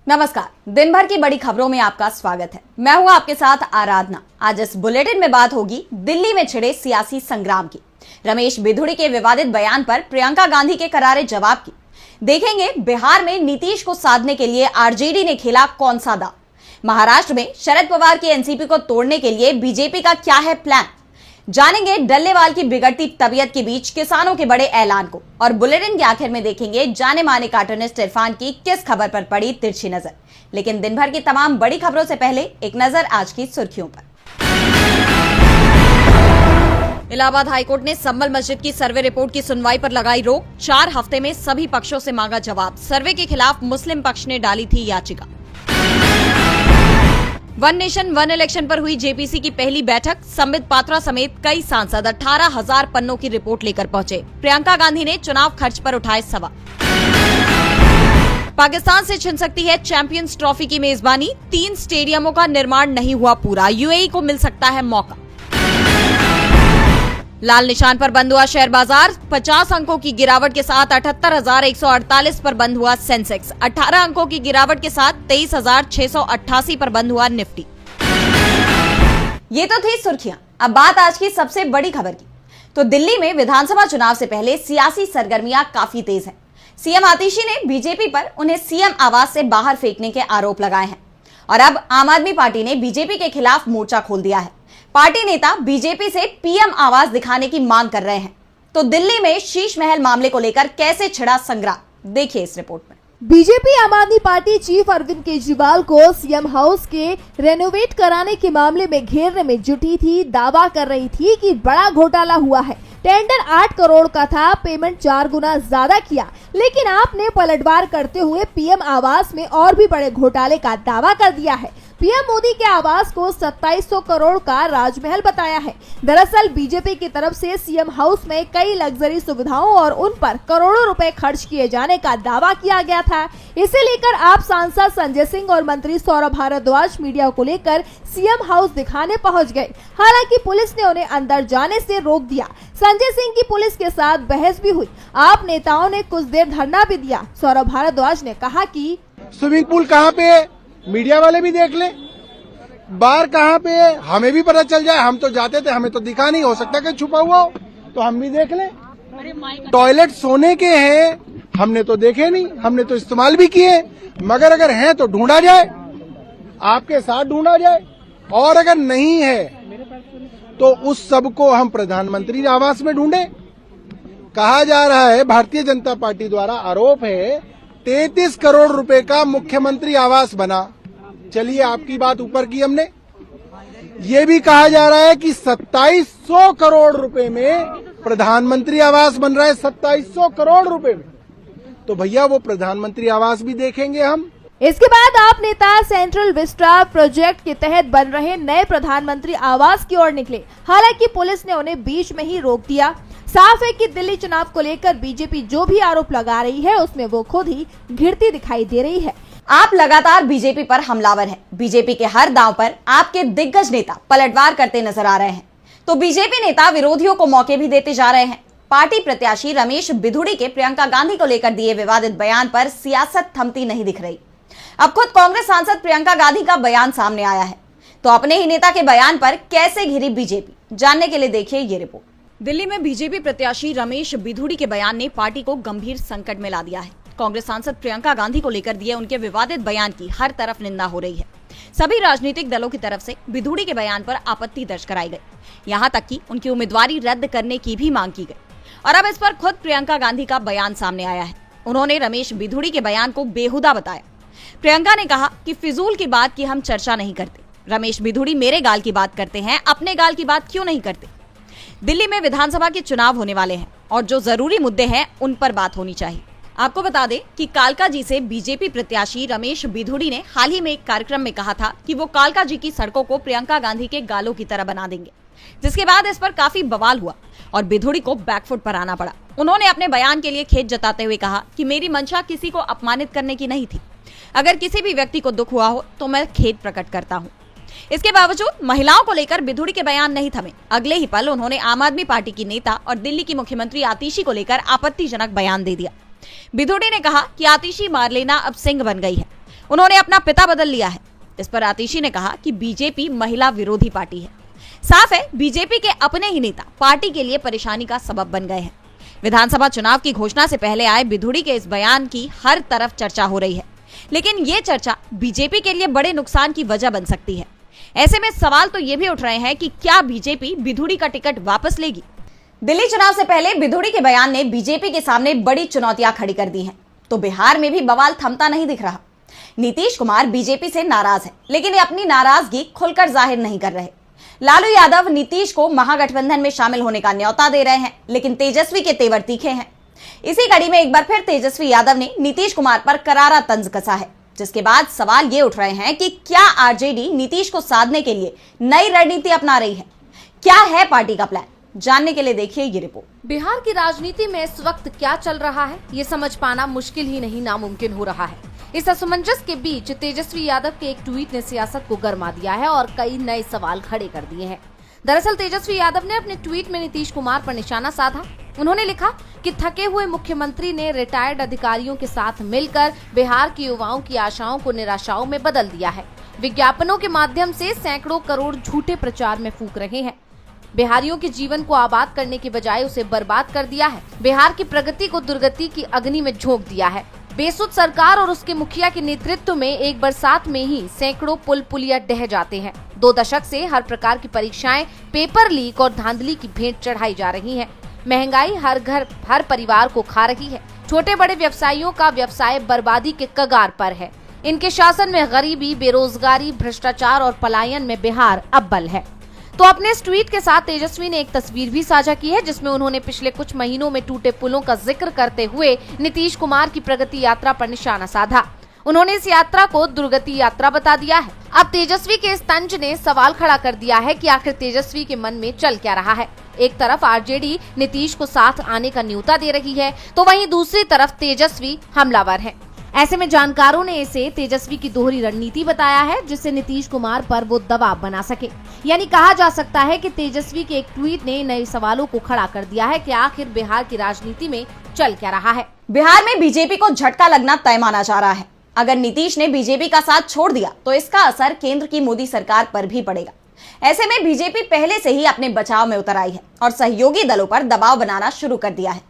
नमस्कार। दिन भर की बड़ी खबरों में आपका स्वागत है। मैं हूं आपके साथ आराधना। आज इस बुलेटिन में बात होगी दिल्ली में छिड़े सियासी संग्राम की, रमेश बिधूड़ी के विवादित बयान पर प्रियंका गांधी के करारे जवाब की, देखेंगे बिहार में नीतीश को साधने के लिए आरजेडी ने खेला कौन सा दांव, महाराष्ट्र में शरद पवार की एनसीपी को तोड़ने के लिए बीजेपी का क्या है प्लान, जानेंगे डल्लेवाल की बिगड़ती तबीयत के बीच किसानों के बड़े ऐलान को, और बुलेटिन के आखिर में देखेंगे जाने माने कार्टूनिस्ट इरफान की किस खबर पर पड़ी तिरछी नजर। लेकिन दिन भर की तमाम बड़ी खबरों से पहले एक नजर आज की सुर्खियों पर। इलाहाबाद हाईकोर्ट ने संभल मस्जिद की सर्वे रिपोर्ट की सुनवाई पर लगाई रोक। 4 हफ्ते में सभी पक्षों से मांगा जवाब। सर्वे के खिलाफ मुस्लिम पक्ष ने डाली थी याचिका। वन नेशन वन इलेक्शन पर हुई जेपीसी की पहली बैठक। संबित पात्रा समेत कई सांसद 18,000 पन्नों की रिपोर्ट लेकर पहुंचे। प्रियंका गांधी ने चुनाव खर्च पर उठाए सवाल। पाकिस्तान से छिन सकती है चैंपियंस ट्रॉफी की मेजबानी। 3 स्टेडियमों का निर्माण नहीं हुआ पूरा, यूएई को मिल सकता है मौका। लाल निशान पर बंद हुआ शेयर बाजार। 50 अंकों की गिरावट के साथ 78,148 पर बंद हुआ सेंसेक्स। 18 अंकों की गिरावट के साथ 23,688 पर बंद हुआ निफ्टी। ये तो थी सुर्खियां। अब बात आज की सबसे बड़ी खबर की। तो दिल्ली में विधानसभा चुनाव से पहले सियासी सरगर्मियां काफी तेज हैं। सीएम आतिशी ने बीजेपी पर उन्हें सीएम आवास से बाहर फेंकने के आरोप लगाए हैं, और अब आम आदमी पार्टी ने बीजेपी के खिलाफ मोर्चा खोल दिया है। पार्टी नेता बीजेपी से पीएम आवास दिखाने की मांग कर रहे हैं। तो दिल्ली में शीश महल मामले को लेकर कैसे छिड़ा संग्राम, देखिए इस रिपोर्ट में। बीजेपी आम आदमी पार्टी चीफ अरविंद केजरीवाल को सीएम हाउस के रेनोवेट कराने के मामले में घेरने में जुटी थी। दावा कर रही थी कि बड़ा घोटाला हुआ है। टेंडर 8 करोड़ का था, पेमेंट 4 गुना ज्यादा किया, लेकिन आपने पलटवार करते हुए पीएम आवास में और भी बड़े घोटाले का दावा कर दिया है। पीएम मोदी के आवास को 2700 करोड़ का राजमहल बताया है। दरअसल बीजेपी की तरफ से सीएम हाउस में कई लग्जरी सुविधाओं और उन पर करोड़ों रुपए खर्च किए जाने का दावा किया गया था। इसे लेकर आप सांसद संजय सिंह और मंत्री सौरभ भारद्वाज मीडिया को लेकर सीएम हाउस दिखाने पहुंच गए। हालांकि पुलिस ने उन्हें अंदर जाने से रोक दिया। संजय सिंह की पुलिस के साथ बहस भी हुई। आप नेताओं ने कुछ देर धरना भी दिया। सौरभ भारद्वाज ने कहा कि स्विमिंग पूल कहाँ पे है, मीडिया वाले भी देख ले, बार कहाँ पे है, हमें भी पता चल जाए। हम तो जाते थे, हमें तो दिखा नहीं, हो सकता कि छुपा हुआ हो तो हम भी देख ले। टॉयलेट सोने के हैं, हमने तो देखे नहीं, हमने तो इस्तेमाल भी किए, मगर अगर हैं तो ढूंढा जाए, आपके साथ ढूंढा जाए, और अगर नहीं है तो उस सब को हम प्रधानमंत्री आवास में ढूंढे। कहा जा रहा है, भारतीय जनता पार्टी द्वारा आरोप है 33 करोड़ रुपए का मुख्यमंत्री आवास बना। चलिए, आपकी बात ऊपर की हमने। ये भी कहा जा रहा है कि 2700 करोड़ रुपए में प्रधानमंत्री आवास बन रहा है। 2700 करोड़ रुपए में, तो भैया वो प्रधानमंत्री आवास भी देखेंगे हम। इसके बाद आप नेता सेंट्रल विस्टा प्रोजेक्ट के तहत बन रहे नए प्रधानमंत्री आवास की ओर निकले। हालांकि पुलिस ने उन्हें बीच में ही रोक दिया। साफ है कि दिल्ली चुनाव को लेकर बीजेपी जो भी आरोप लगा रही है उसमें वो खुद ही घिरती दिखाई दे रही है। आप लगातार बीजेपी पर हमलावर हैं। बीजेपी के हर दांव पर आपके दिग्गज नेता पलटवार करते नजर आ रहे हैं। तो बीजेपी नेता विरोधियों को मौके भी देते जा रहे हैं। पार्टी प्रत्याशी रमेश बिधूड़ी के प्रियंका गांधी को लेकर दिए विवादित बयान पर सियासत थमती नहीं दिख रही। अब खुद कांग्रेस सांसद प्रियंका गांधी का बयान सामने आया है। तो अपने ही नेता के बयान पर कैसे घिरी बीजेपी, जानने के लिए देखिए ये रिपोर्ट। दिल्ली में बीजेपी प्रत्याशी रमेश बिधूड़ी के बयान ने पार्टी को गंभीर संकट में ला दिया है। कांग्रेस सांसद प्रियंका गांधी को लेकर दिए उनके विवादित बयान की हर तरफ निंदा हो रही है। सभी राजनीतिक दलों की तरफ से बिधूड़ी के बयान पर आपत्ति दर्ज कराई गई। यहाँ तक कि उनकी उम्मीदवारी रद्द करने की भी मांग की गई। और अब इस पर खुद प्रियंका गांधी का बयान सामने आया है। उन्होंने रमेश बिधूड़ी के बयान को बेहुदा बताया। प्रियंका ने कहा कि फिजूल की बात की हम चर्चा नहीं करते। रमेश बिधूड़ी मेरे गाल की बात करते हैं, अपने गाल की बात क्यों नहीं करते। दिल्ली में विधानसभा के चुनाव होने वाले हैं और जो जरूरी मुद्दे हैं उन पर बात होनी चाहिए। आपको बता दें कि कालका जी से बीजेपी प्रत्याशी रमेश बिधूड़ी ने हाल ही में एक कार्यक्रम में कहा था कि वो कालका जी की सड़कों को प्रियंका गांधी के गालों की तरह बना देंगे, जिसके बाद इस पर काफी बवाल हुआ और बिधूड़ी को बैकफुट पर आना पड़ा। उन्होंने अपने बयान के लिए खेद जताते हुए कहा कि मेरी मंशा किसी को अपमानित करने की नहीं थी। अगर किसी भी व्यक्ति को दुख हुआ हो तो मैं खेद प्रकट करता हूँ। इसके बावजूद महिलाओं को लेकर बिधूड़ी के बयान नहीं थमे। अगले ही पल उन्होंने आम आदमी पार्टी की नेता और दिल्ली की मुख्यमंत्री आतिशी को लेकर आपत्तिजनक बयान दे दिया। बिधूड़ी ने कहा कि आतिशी मारलेना अब सिंह बन गई है। उन्होंने अपना पिता बदल लिया है। इस पर आतिशी ने कहा कि बीजेपी महिला विरोधी पार्टी है। साफ है बीजेपी के अपने ही नेता पार्टी के लिए परेशानी का सबब बन गए हैं। विधानसभा चुनाव की घोषणा से पहले आए बिधुड़ी के इस बयान की हर तरफ चर्चा हो रही है, लेकिन ये चर्चा बीजेपी के लिए बड़े नुकसान की वजह बन सकती है। ऐसे में सवाल तो ये भी उठ रहे हैं कि क्या बीजेपी बिधुड़ी का टिकट वापस लेगी। दिल्ली चुनाव से पहले बिधुड़ी के बयान ने बीजेपी के सामने बड़ी चुनौतियां खड़ी कर दी हैं, तो बिहार में भी बवाल थमता नहीं दिख रहा। नीतीश कुमार बीजेपी से नाराज है, लेकिन ये अपनी नाराजगी खुलकर जाहिर नहीं कर रहे। लालू यादव नीतीश को महागठबंधन में शामिल होने का न्योता दे रहे हैं, लेकिन तेजस्वी के तेवर तीखे हैं। इसी कड़ी में एक बार फिर तेजस्वी यादव ने नीतीश कुमार पर करारा तंज कसा है, जिसके बाद सवाल ये उठ रहे हैं कि क्या आरजेडी नीतीश को साधने के लिए नई रणनीति अपना रही है? क्या है पार्टी का प्लान? जानने के लिए देखिए ये रिपोर्ट। बिहार की राजनीति में इस वक्त क्या चल रहा है, ये समझ पाना मुश्किल ही नहीं नामुमकिन हो रहा है। इस असमंजस के बीच तेजस्वी यादव के एक ट्वीट ने सियासत को गरमा दिया है और कई नए सवाल खड़े कर दिए हैं। दरअसल तेजस्वी यादव ने अपने ट्वीट में नीतीश कुमार पर निशाना साधा। उन्होंने लिखा कि थके हुए मुख्यमंत्री ने रिटायर्ड अधिकारियों के साथ मिलकर बिहार के युवाओं की आशाओं को निराशाओं में बदल दिया है। विज्ञापनों के माध्यम से सैकड़ों करोड़ झूठे प्रचार में फूंक रहे हैं। बिहारियों के जीवन को आबाद करने की बजाय उसे बर्बाद कर दिया है। बिहार की प्रगति को दुर्गति की अग्नि में झोंक दिया है। बेसुध सरकार और उसके मुखिया के नेतृत्व में एक बरसात में ही सैकड़ों पुल पुलिया ढह जाते हैं। 2 दशक से हर प्रकार की परीक्षाएं, पेपर लीक और धांधली की भेंट चढ़ाई जा रही हैं। महंगाई हर घर हर परिवार को खा रही है। छोटे बड़े व्यवसायियों का व्यवसाय बर्बादी के कगार पर है। इनके शासन में गरीबी, बेरोजगारी, भ्रष्टाचार और पलायन में बिहार अव्वल है। तो अपने इस ट्वीट के साथ तेजस्वी ने एक तस्वीर भी साझा की है, जिसमें उन्होंने पिछले कुछ महीनों में टूटे पुलों का जिक्र करते हुए नीतीश कुमार की प्रगति यात्रा पर निशाना साधा। उन्होंने इस यात्रा को दुर्गति यात्रा बता दिया है। अब तेजस्वी के इस तंज ने सवाल खड़ा कर दिया है कि आखिर तेजस्वी के मन में चल क्या रहा है। एक तरफ आरजेडी नीतीश को साथ आने का न्योता दे रही है, तो वहीं दूसरी तरफ तेजस्वी हमलावर है। ऐसे में जानकारों ने इसे तेजस्वी की दोहरी रणनीति बताया है, जिससे नीतीश कुमार पर वो दबाव बना सके। यानी कहा जा सकता है कि तेजस्वी के एक ट्वीट ने नए सवालों को खड़ा कर दिया है कि आखिर बिहार की राजनीति में चल क्या रहा है। बिहार में बीजेपी को झटका लगना तय माना जा रहा है। अगर नीतीश ने बीजेपी का साथ छोड़ दिया तो इसका असर केंद्र की मोदी सरकार पर भी पड़ेगा। ऐसे में बीजेपी पहले से ही अपने बचाव में उतर आई है और सहयोगी दलों पर दबाव बनाना शुरू कर दिया है।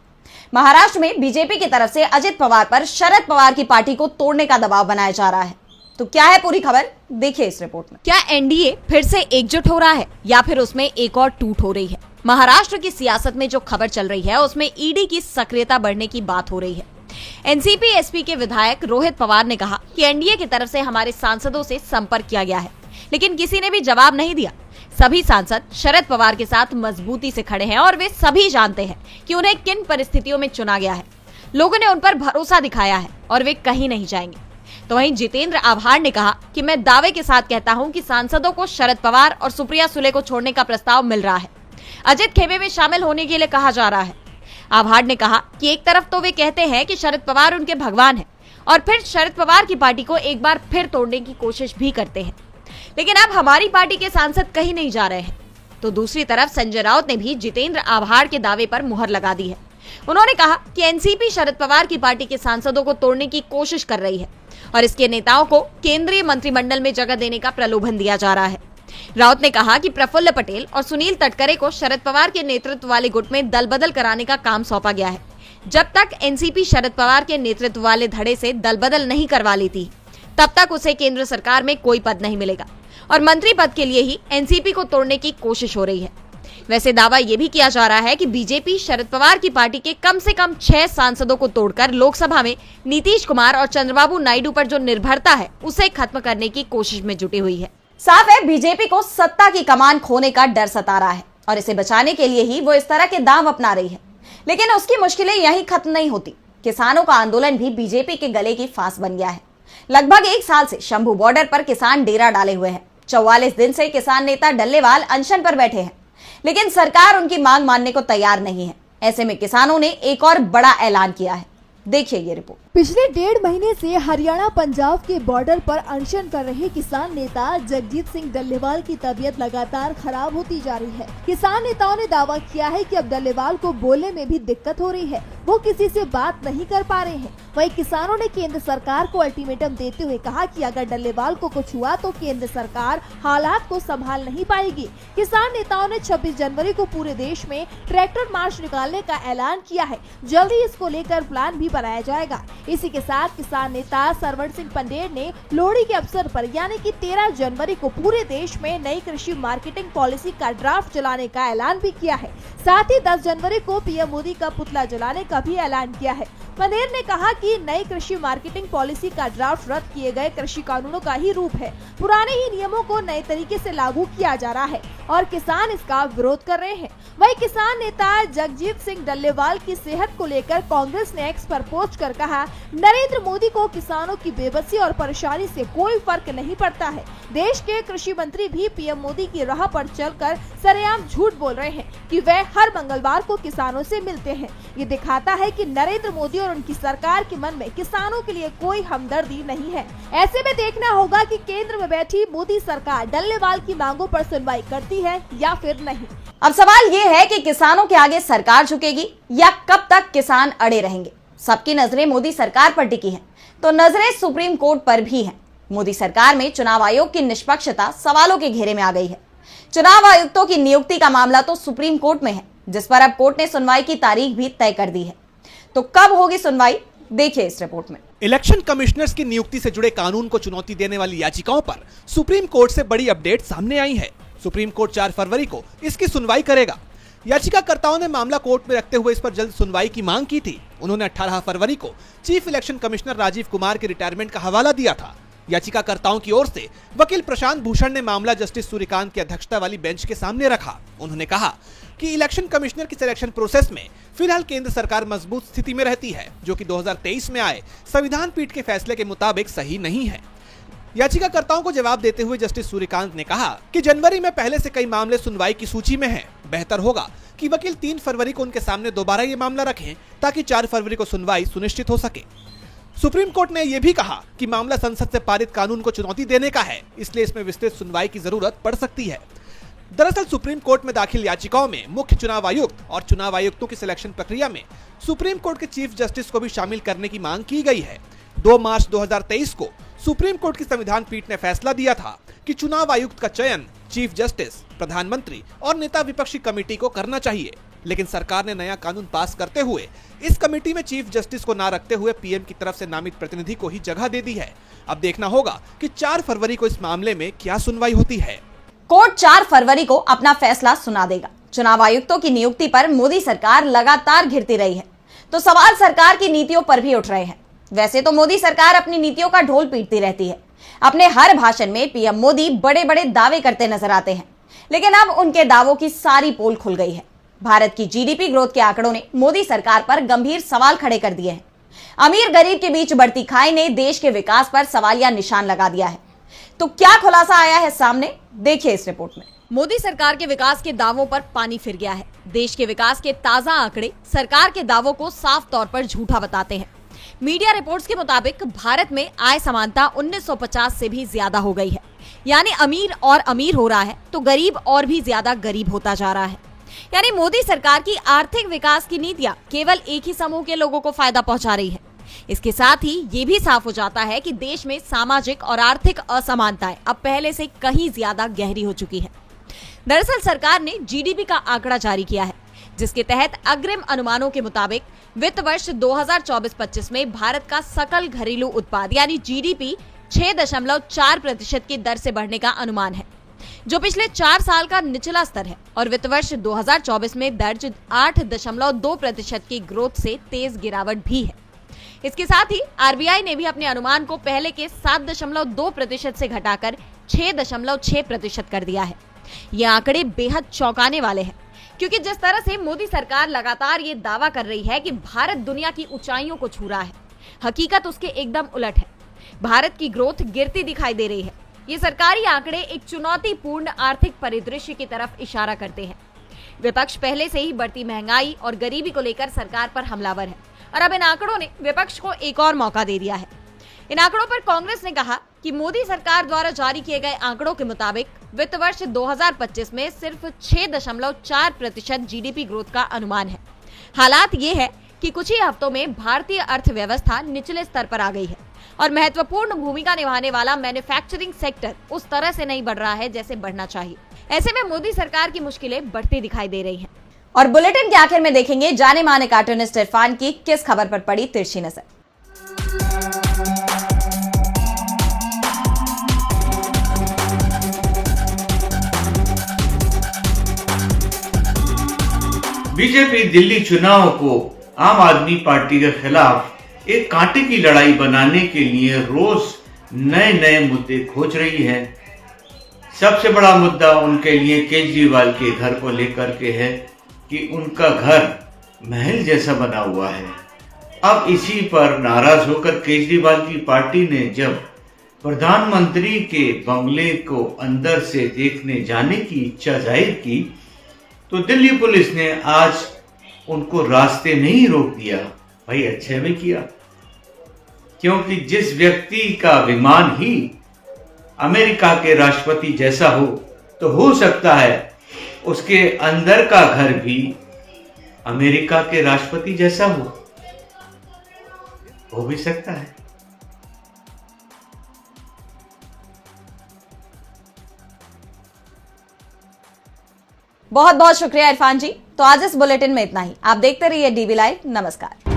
महाराष्ट्र में बीजेपी की तरफ से अजित पवार पर शरद पवार की पार्टी को तोड़ने का दबाव बनाया जा रहा है। तो क्या है पूरी खबर, देखिए इस रिपोर्ट में। क्या एनडीए फिर से एकजुट हो रहा है या फिर उसमें एक और टूट हो रही है? महाराष्ट्र की सियासत में जो खबर चल रही है उसमें ईडी की सक्रियता बढ़ने की बात हो रही है। एनसीपी एसपी के विधायक रोहित पवार ने कहा कि एनडीए की तरफ से हमारे सांसदों से संपर्क किया गया है, लेकिन किसी ने भी जवाब नहीं दिया। सभी सांसद शरद पवार के साथ मजबूती से खड़े हैं और वे सभी जानते हैं कि उन्हें किन परिस्थितियों में चुना गया है। लोगों ने उन पर भरोसा दिखाया है और वे कहीं नहीं जाएंगे। तो वहीं जितेंद्र आभार ने कहा कि मैं दावे के साथ कहता हूं कि सांसदों को शरद पवार और सुप्रिया सुले को छोड़ने का प्रस्ताव मिल रहा है। अजित खेमे में शामिल होने के लिए कहा जा रहा है। आभार ने कहा कि एक तरफ तो वे कहते हैं कि शरद पवार उनके भगवान है और फिर शरद पवार की पार्टी को एक बार फिर तोड़ने की कोशिश भी करते हैं, लेकिन अब हमारी पार्टी के सांसद कहीं नहीं जा रहे हैं। तो दूसरी तरफ संजय राउत ने भी जितेंद्र आभार के दावे पर मुहर लगा दी है। उन्होंने कहा कि एनसीपी शरद पवार की पार्टी के सांसदों को तोड़ने की कोशिश कर रही है और इसके नेताओं को केंद्रीय मंत्रिमंडल में जगह देने का प्रलोभन दिया जा रहा है। राउत ने कहा कि प्रफुल्ल पटेल और सुनील तटकरे को शरद पवार के नेतृत्व वाले गुट में दल बदल कराने का काम सौंपा गया है। जब तक एनसीपी शरद पवार के नेतृत्व वाले धड़े से दल बदल नहीं करवा लेती, तब तक उसे केंद्र सरकार में कोई पद नहीं मिलेगा और मंत्री पद के लिए ही एनसीपी को तोड़ने की कोशिश हो रही है। वैसे दावा यह भी किया जा रहा है कि बीजेपी शरद पवार की पार्टी के कम से कम 6 सांसदों को तोड़कर लोकसभा में नीतीश कुमार और चंद्रबाबू नायडू पर जो निर्भरता है उसे खत्म करने की कोशिश में जुटी हुई है। साफ है बीजेपी को सत्ता की कमान खोने का डर सता रहा है और इसे बचाने के लिए ही वो इस तरह के दांव अपना रही है। लेकिन उसकी मुश्किलें यहीं खत्म नहीं होती। किसानों का आंदोलन भी बीजेपी के गले की फांस बन गया है। लगभग 1 साल से शंभू बॉर्डर पर किसान डेरा डाले हुए हैं। 44 दिन से किसान नेता डल्लेवाल अनशन पर बैठे हैं, लेकिन सरकार उनकी मांग मानने को तैयार नहीं है। ऐसे में किसानों ने एक और बड़ा ऐलान किया है, देखिए ये रिपोर्ट। पिछले 1.5 महीने से हरियाणा पंजाब के बॉर्डर पर अनशन कर रहे किसान नेता जगजीत सिंह डल्लेवाल की तबीयत लगातार खराब होती जा रही है। किसान नेताओं ने दावा किया है कि अब डल्लेवाल को बोलने में भी दिक्कत हो रही है, वो किसी से बात नहीं कर पा रहे हैं। वहीं किसानों ने केंद्र सरकार को अल्टीमेटम देते हुए कहा कि अगर डल्लेवाल को कुछ हुआ तो केंद्र सरकार हालात को संभाल नहीं पाएगी। किसान नेताओं ने 26 जनवरी को पूरे देश में ट्रैक्टर मार्च निकालने का ऐलान किया है। जल्दी इसको लेकर प्लान भी बनाया जाएगा। इसी के साथ किसान नेता सरवण सिंह पंडेर ने लोहड़ी के अवसर पर यानी कि 13 जनवरी को पूरे देश में नई कृषि मार्केटिंग पॉलिसी का ड्राफ्ट चलाने का ऐलान भी किया है। साथ ही 10 जनवरी को पीएम मोदी का पुतला जलाने का भी ऐलान किया है। पंडेर ने कहा कि नई कृषि मार्केटिंग पॉलिसी का ड्राफ्ट रद्द किए गए कृषि कानूनों का ही रूप है। पुराने ही नियमों को नए तरीके से लागू किया जा रहा है और किसान इसका विरोध कर रहे हैं। वहीं किसान नेता जगजीत सिंह डल्लेवाल की सेहत को लेकर कांग्रेस ने एक्स पर पोस्ट कर कहा, नरेंद्र मोदी को किसानों की बेबसी और परेशानी से कोई फर्क नहीं पड़ता है। देश के कृषि मंत्री भी पीएम मोदी की राह पर चलकर सरेआम झूठ बोल रहे हैं कि वे हर मंगलवार को किसानों से मिलते हैं। ये दिखाता है कि नरेंद्र मोदी और उनकी सरकार के मन में किसानों के लिए कोई हमदर्दी नहीं है। ऐसे में देखना होगा कि केंद्र में बैठी मोदी सरकार डल्लेवाल की मांगों पर सुनवाई करती है या फिर नहीं। अब सवाल ये है कि किसानों के आगे सरकार झुकेगी या कब तक किसान अड़े रहेंगे। सबकी नजरें मोदी सरकार पर टिकी हैं, तो नजरें सुप्रीम कोर्ट पर भी हैं। मोदी सरकार में चुनाव आयोग की निष्पक्षता सवालों के घेरे में आ गई है। चुनाव आयुक्तों की नियुक्ति का मामला तो सुप्रीम कोर्ट में है, जिस पर अब कोर्ट ने सुनवाई की तारीख भी तय कर दी है। तो कब होगी सुनवाई, देखिए इस रिपोर्ट में। इलेक्शन कमिश्नर्स की नियुक्ति से जुड़े कानून को चुनौती देने वाली याचिकाओं पर सुप्रीम कोर्ट से बड़ी अपडेट सामने आई है। सुप्रीम कोर्ट 4 फरवरी को इसकी सुनवाई करेगा। याचिकाकर्ताओं ने मामला कोर्ट में रखते हुए इस पर जल्द सुनवाई की मांग की थी। उन्होंने 18 फरवरी को chief election commissioner Rajeev Kumar के रिटायरमेंट का हवाला दिया था। याचिकाकर्ताओं की ओर से वकील प्रशांत भूषण ने मामला जस्टिस सूर्यकांत की अध्यक्षता वाली बेंच के सामने रखा। उन्होंने कहा कि इलेक्शन कमिश्नर की सिलेक्शन प्रोसेस में फिलहाल केंद्र सरकार मजबूत स्थिति में रहती है, जो कि 2023 में आए संविधान पीठ के फैसले के मुताबिक सही नहीं है। याचिकाकर्ताओं को जवाब देते हुए जस्टिस सूर्यकांत ने कहा कि जनवरी में पहले से कई मामले सुनवाई की सूची में हैं। बेहतर होगा कि वकील 3 फरवरी को उनके सामने दोबारा ये मामला रखें, ताकि 4 फरवरी को सुनवाई सुनिश्चित हो सके। सुप्रीम कोर्ट ने यह भी कहा कि मामला संसद से पारित कानून को चुनौती देने का है, इसलिए इसमें विस्तृत सुनवाई की जरूरत पड़ सकती है। दरअसल सुप्रीम कोर्ट में दाखिल याचिकाओं में मुख्य चुनाव आयुक्त और चुनाव आयुक्तों की सिलेक्शन प्रक्रिया में सुप्रीम कोर्ट के चीफ जस्टिस को भी शामिल करने की मांग की गई है। 2 मार्च 2023 को सुप्रीम कोर्ट की संविधान पीठ ने फैसला दिया था कि चुनाव आयुक्त का चयन चीफ जस्टिस, प्रधानमंत्री और नेता विपक्षी कमेटी को करना चाहिए, लेकिन सरकार ने नया कानून पास करते हुए इस कमेटी में चीफ जस्टिस को न रखते हुए पीएम की तरफ से नामित प्रतिनिधि को ही जगह दे दी है। अब देखना होगा कि 4 फरवरी को इस मामले में क्या सुनवाई होती है। कोर्ट 4 फरवरी को अपना फैसला सुना देगा। चुनाव आयुक्तों की नियुक्ति पर मोदी सरकार लगातार घिरती रही है, तो सवाल सरकार की नीतियों पर भी उठ रहे हैं। वैसे तो मोदी सरकार अपनी नीतियों का ढोल पीटती रहती है। अपने हर भाषण में पीएम मोदी बड़े बड़े दावे करते नजर आते हैं, लेकिन अब उनके दावों की सारी पोल खुल गई है। भारत की जीडीपी ग्रोथ के आंकड़ों ने मोदी सरकार पर गंभीर सवाल खड़े कर दिए हैं। अमीर गरीब के बीच बढ़ती खाई ने देश के विकास पर सवालिया निशान लगा दिया है। तो क्या खुलासा आया है सामने, देखिए इस रिपोर्ट में। मोदी सरकार के विकास के दावों पर पानी फिर गया है। देश के विकास के ताजा आंकड़े सरकार के दावों को साफ तौर पर झूठा बताते हैं। मीडिया रिपोर्ट्स के मुताबिक भारत में आय समानता 1950 से भी ज्यादा हो गई है, यानी अमीर और अमीर हो रहा है तो गरीब और भी ज्यादा गरीब होता जा रहा है। यानी मोदी सरकार की आर्थिक विकास की नीतियां केवल एक ही समूह के लोगों को फायदा पहुंचा रही है। इसके साथ ही ये भी साफ हो जाता है कि देश में सामाजिक और आर्थिक असमानताएं अब पहले से कहीं ज्यादा गहरी हो चुकी है। दरअसल सरकार ने जीडीपी का आंकड़ा जारी किया है, जिसके तहत अग्रिम अनुमानों के मुताबिक वित्त वर्ष 2024-25 में भारत का सकल घरेलू उत्पाद यानी जीडीपी 6.4% की दर से बढ़ने का अनुमान है, जो पिछले 4 साल का निचला स्तर है और वित्त वर्ष 2024 में दर्ज 8.2% की ग्रोथ से तेज गिरावट भी है। इसके साथ ही आरबीआई ने भी अपने अनुमान को पहले के 7.2% से घटाकर 6.6% कर दिया है। ये आंकड़े बेहद चौंकाने वाले हैं, क्योंकि जिस तरह से मोदी सरकार लगातार ये दावा कर रही है कि भारत दुनिया की ऊंचाइयों को छू रहा है, हकीकत उसके एकदम उलट है। भारत की ग्रोथ गिरती दिखाई दे रही है। ये सरकारी आंकड़े एक चुनौतीपूर्ण आर्थिक परिदृश्य की तरफ इशारा करते हैं। विपक्ष पहले से ही बढ़ती महंगाई और गरीबी को लेकर सरकार पर हमलावर है और अब इन आंकड़ों ने विपक्ष को एक और मौका दे दिया है। इन आंकड़ों पर कांग्रेस ने कहा कि मोदी सरकार द्वारा जारी किए गए आंकड़ों के मुताबिक वित्त वर्ष 2025 में सिर्फ 6.4% जीडीपी ग्रोथ का अनुमान है। हालात ये है कि कुछ ही हफ्तों में भारतीय अर्थव्यवस्था निचले स्तर पर आ गई है और महत्वपूर्ण भूमिका निभाने वाला मैन्युफैक्चरिंग सेक्टर उस तरह से नहीं बढ़ रहा है जैसे बढ़ना चाहिए। ऐसे में मोदी सरकार की मुश्किलें बढ़ती दिखाई दे रही हैं। और बुलेटिन के आखिर में देखेंगे जाने माने कार्टूनिस्ट इरफान की किस खबर पर पड़ी तिरछी नजर। बीजेपी दिल्ली चुनाव को आम आदमी पार्टी के खिलाफ एक कांटे की लड़ाई बनाने के लिए रोज नए नए मुद्दे खोज रही है। सबसे बड़ा मुद्दा उनके लिए केजरीवाल के घर को लेकर के है कि उनका घर महल जैसा बना हुआ है। अब इसी पर नाराज होकर केजरीवाल की पार्टी ने जब प्रधानमंत्री के बंगले को अंदर से देखने जाने की इच्छा जाहिर की तो दिल्ली पुलिस ने आज उनको रास्ते में ही रोक दिया। भाई अच्छे में किया, क्योंकि जिस व्यक्ति का विमान ही अमेरिका के राष्ट्रपति जैसा हो हो सकता है उसके अंदर का घर भी अमेरिका के राष्ट्रपति जैसा हो भी सकता है। बहुत बहुत शुक्रिया इरफान जी। तो आज इस बुलेटिन में इतना ही। आप देखते रहिए डीवी लाइव। नमस्कार।